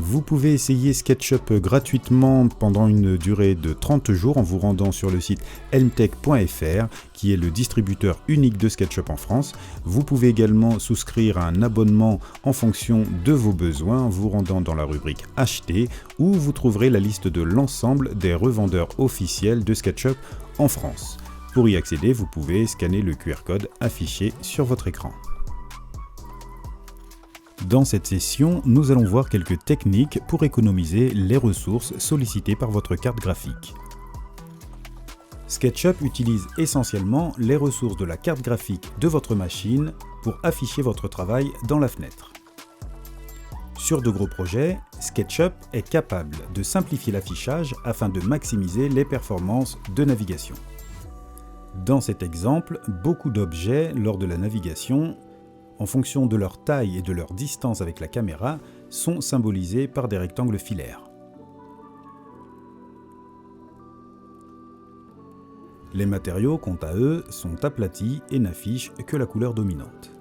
Vous pouvez essayer SketchUp gratuitement pendant une durée de 30 jours en vous rendant sur le site helmtech.fr qui est le distributeur unique de SketchUp en France. Vous pouvez également souscrire à un abonnement en fonction de vos besoins en vous rendant dans la rubrique Acheter où vous trouverez la liste de l'ensemble des revendeurs officiels de SketchUp en France. Pour y accéder, vous pouvez scanner le QR code affiché sur votre écran. Dans cette session, nous allons voir quelques techniques pour économiser les ressources sollicitées par votre carte graphique. SketchUp utilise essentiellement les ressources de la carte graphique de votre machine pour afficher votre travail dans la fenêtre. Sur de gros projets, SketchUp est capable de simplifier l'affichage afin de maximiser les performances de navigation. Dans cet exemple, beaucoup d'objets lors de la navigation, en fonction de leur taille et de leur distance avec la caméra, sont symbolisés par des rectangles filaires. Les matériaux, quant à eux, sont aplatis et n'affichent que la couleur dominante.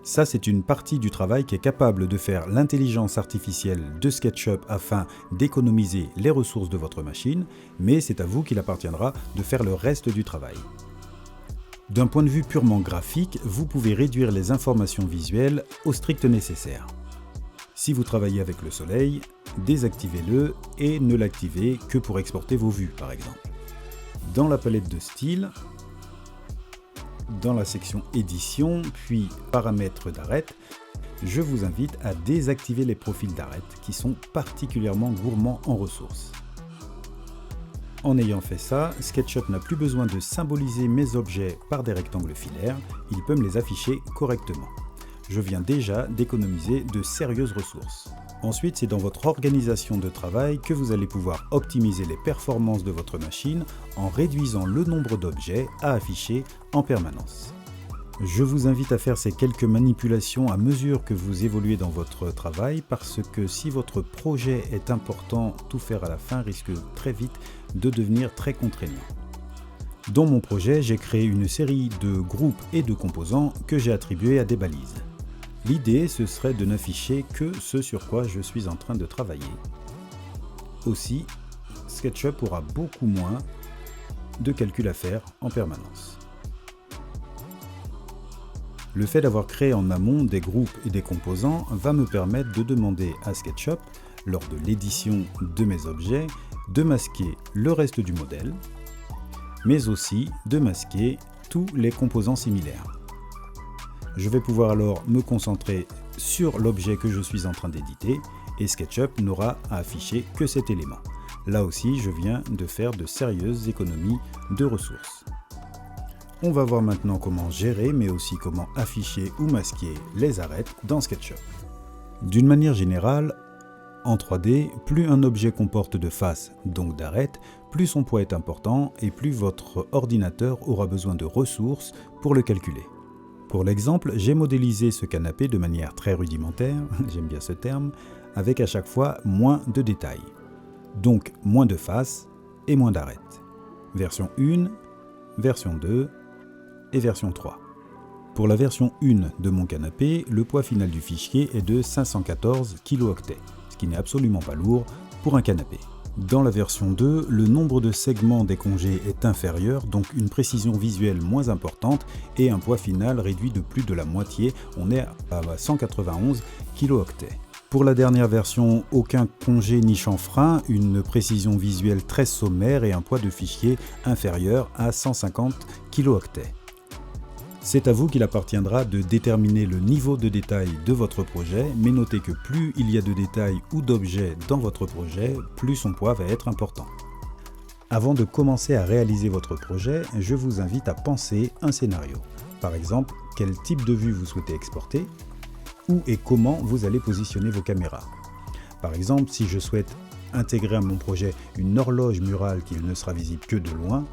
Ça, c'est une partie du travail qui est capable de faire l'intelligence artificielle de SketchUp afin d'économiser les ressources de votre machine, mais c'est à vous qu'il appartiendra de faire le reste du travail. D'un point de vue purement graphique, vous pouvez réduire les informations visuelles au strict nécessaire. Si vous travaillez avec le soleil, désactivez-le et ne l'activez que pour exporter vos vues, par exemple. Dans la palette de style, dans la section édition, puis paramètres d'arête, je vous invite à désactiver les profils d'arête qui sont particulièrement gourmands en ressources. En ayant fait ça, SketchUp n'a plus besoin de symboliser mes objets par des rectangles filaires, il peut me les afficher correctement. Je viens déjà d'économiser de sérieuses ressources. Ensuite, c'est dans votre organisation de travail que vous allez pouvoir optimiser les performances de votre machine en réduisant le nombre d'objets à afficher en permanence. Je vous invite à faire ces quelques manipulations à mesure que vous évoluez dans votre travail parce que si votre projet est important, tout faire à la fin risque très vite de devenir très contraignant. Dans mon projet, j'ai créé une série de groupes et de composants que j'ai attribués à des balises. L'idée, ce serait de n'afficher que ce sur quoi je suis en train de travailler. Aussi, SketchUp aura beaucoup moins de calculs à faire en permanence. Le fait d'avoir créé en amont des groupes et des composants va me permettre de demander à SketchUp, lors de l'édition de mes objets, de masquer le reste du modèle, mais aussi de masquer tous les composants similaires. Je vais pouvoir alors me concentrer sur l'objet que je suis en train d'éditer et SketchUp n'aura à afficher que cet élément. Là aussi, je viens de faire de sérieuses économies de ressources. On va voir maintenant comment gérer, mais aussi comment afficher ou masquer les arêtes dans SketchUp. D'une manière générale, en 3D, plus un objet comporte de faces, donc d'arêtes, plus son poids est important et plus votre ordinateur aura besoin de ressources pour le calculer. Pour l'exemple, j'ai modélisé ce canapé de manière très rudimentaire, j'aime bien ce terme, avec à chaque fois moins de détails. Donc moins de faces et moins d'arêtes. Version 1, version 2 et version 3. Pour la version 1 de mon canapé, le poids final du fichier est de 514 kilooctets, ce qui n'est absolument pas lourd pour un canapé. Dans la version 2, le nombre de segments des congés est inférieur, donc une précision visuelle moins importante et un poids final réduit de plus de la moitié, on est à 191 kilooctets. Pour la dernière version, aucun congé ni chanfrein, une précision visuelle très sommaire et un poids de fichier inférieur à 150 kilooctets. C'est à vous qu'il appartiendra de déterminer le niveau de détail de votre projet, mais notez que plus il y a de détails ou d'objets dans votre projet, plus son poids va être important. Avant de commencer à réaliser votre projet, je vous invite à penser un scénario. Par exemple, quel type de vue vous souhaitez exporter, où et comment vous allez positionner vos caméras. Par exemple, si je souhaite intégrer à mon projet une horloge murale qui ne sera visible que de loin,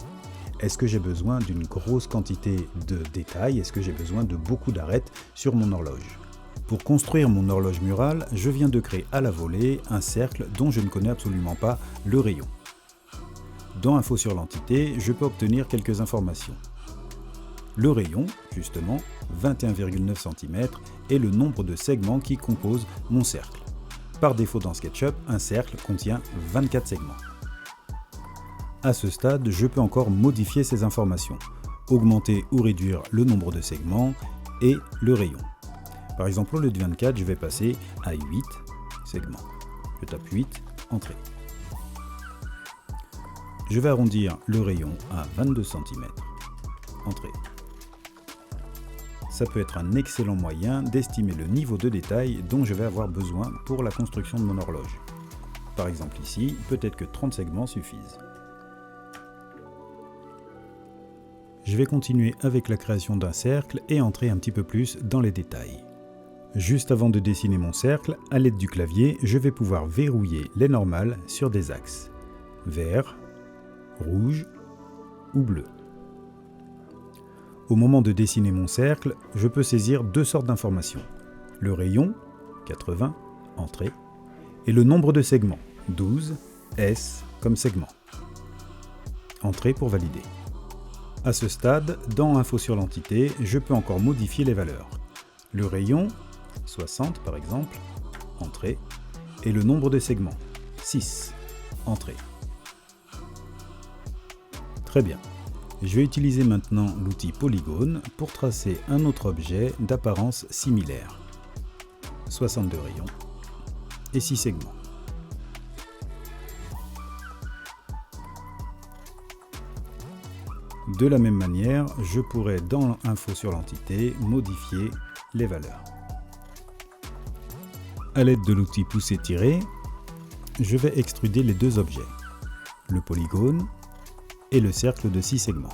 est-ce que j'ai besoin d'une grosse quantité de détails? Est-ce que j'ai besoin de beaucoup d'arêtes sur mon horloge? Pour construire mon horloge murale, je viens de créer à la volée un cercle dont je ne connais absolument pas le rayon. Dans Info sur l'entité, je peux obtenir quelques informations. Le rayon, justement, 21,9 cm, est le nombre de segments qui composent mon cercle. Par défaut dans SketchUp, un cercle contient 24 segments. À ce stade, je peux encore modifier ces informations, augmenter ou réduire le nombre de segments et le rayon. Par exemple, au lieu de 24, je vais passer à 8 segments. Je tape 8, entrée. Je vais arrondir le rayon à 22 cm, entrée. Ça peut être un excellent moyen d'estimer le niveau de détail dont je vais avoir besoin pour la construction de mon horloge. Par exemple ici, peut-être que 30 segments suffisent. Je vais continuer avec la création d'un cercle et entrer un petit peu plus dans les détails. Juste avant de dessiner mon cercle, à l'aide du clavier, je vais pouvoir verrouiller les normales sur des axes vert, rouge ou bleu. Au moment de dessiner mon cercle, je peux saisir deux sortes d'informations. Le rayon, 80, entrée, et le nombre de segments, 12, S comme segment. Entrée pour valider. À ce stade, dans Info sur l'entité, je peux encore modifier les valeurs. Le rayon, 60 par exemple, entrée, et le nombre de segments, 6, entrée. Très bien. Je vais utiliser maintenant l'outil polygone pour tracer un autre objet d'apparence similaire. 62 rayons et 6 segments. De la même manière, je pourrais dans Info sur l'entité modifier les valeurs. À l'aide de l'outil pousser-tirer, je vais extruder les deux objets, le polygone et le cercle de 6 segments.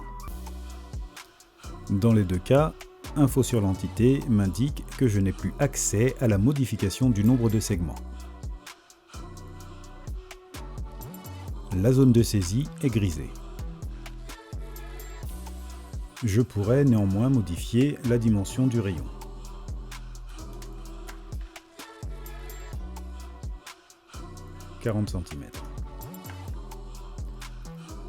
Dans les deux cas, Info sur l'entité m'indique que je n'ai plus accès à la modification du nombre de segments. La zone de saisie est grisée. Je pourrais néanmoins modifier la dimension du rayon. « 40 cm.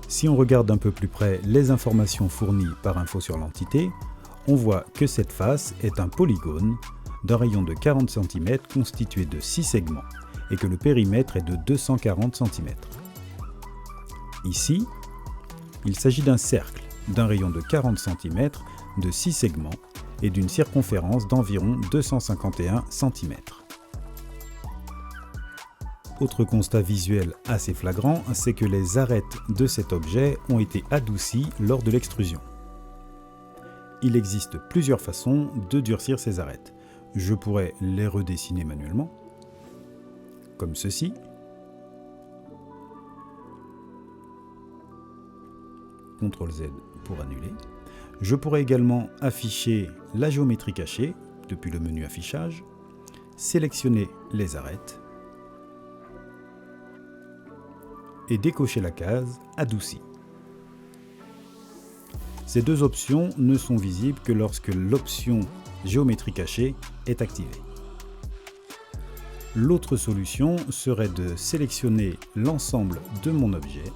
Si on regarde un peu plus près les informations fournies par Info sur l'entité, on voit que cette face est un polygone d'un rayon de 40 cm constitué de 6 segments et que le périmètre est de 240 cm. Ici, il s'agit d'un cercle d'un rayon de 40 cm de 6 segments et d'une circonférence d'environ 251 cm. Autre constat visuel assez flagrant, c'est que les arêtes de cet objet ont été adoucies lors de l'extrusion. Il existe plusieurs façons de durcir ces arêtes. Je pourrais les redessiner manuellement, comme ceci. CTRL Z pour annuler. Je pourrais également afficher la géométrie cachée depuis le menu affichage, sélectionner les arêtes et décocher la case adoucie. Ces deux options ne sont visibles que lorsque l'option géométrie cachée est activée. L'autre solution serait de sélectionner l'ensemble de mon objet,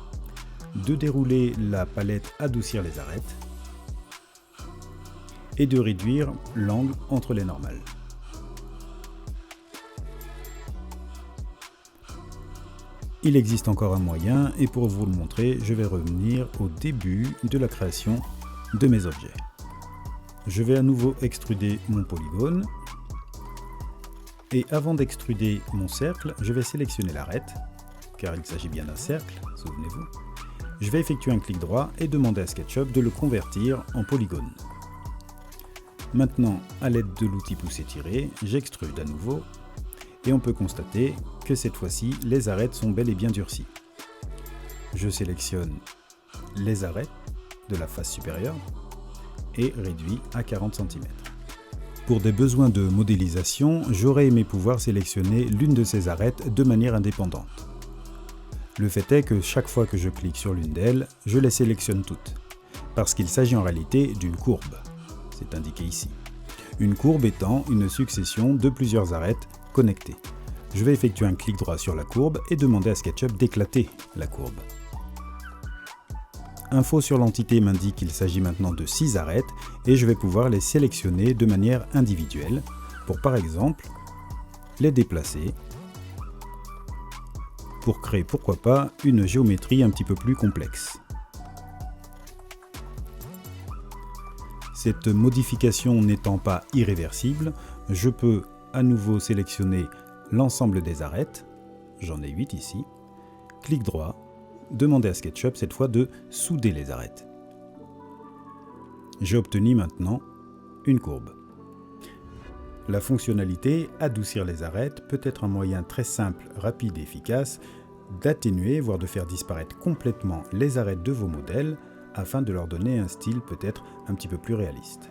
de dérouler la palette adoucir les arêtes et de réduire l'angle entre les normales. Il existe encore un moyen et pour vous le montrer, je vais revenir au début de la création de mes objets. Je vais à nouveau extruder mon polygone et avant d'extruder mon cercle, je vais sélectionner l'arête car il s'agit bien d'un cercle, souvenez-vous. Je vais effectuer un clic droit et demander à SketchUp de le convertir en polygone. Maintenant, à l'aide de l'outil pousser-tirer, j'extrude à nouveau et on peut constater que cette fois-ci, les arêtes sont bel et bien durcies. Je sélectionne les arêtes de la face supérieure et réduis à 40 cm. Pour des besoins de modélisation, j'aurais aimé pouvoir sélectionner l'une de ces arêtes de manière indépendante. Le fait est que chaque fois que je clique sur l'une d'elles, je les sélectionne toutes, parce qu'il s'agit en réalité d'une courbe. C'est indiqué ici. Une courbe étant une succession de plusieurs arêtes connectées. Je vais effectuer un clic droit sur la courbe et demander à SketchUp d'éclater la courbe. Info sur l'entité m'indique qu'il s'agit maintenant de 6 arêtes et je vais pouvoir les sélectionner de manière individuelle pour par exemple les déplacer pour créer, pourquoi pas, une géométrie un petit peu plus complexe. Cette modification n'étant pas irréversible, je peux à nouveau sélectionner l'ensemble des arêtes, j'en ai 8 ici, clic droit, demander à SketchUp cette fois de souder les arêtes. J'ai obtenu maintenant une courbe. La fonctionnalité adoucir les arêtes peut être un moyen très simple, rapide et efficace d'atténuer, voire de faire disparaître complètement les arêtes de vos modèles afin de leur donner un style peut-être un petit peu plus réaliste.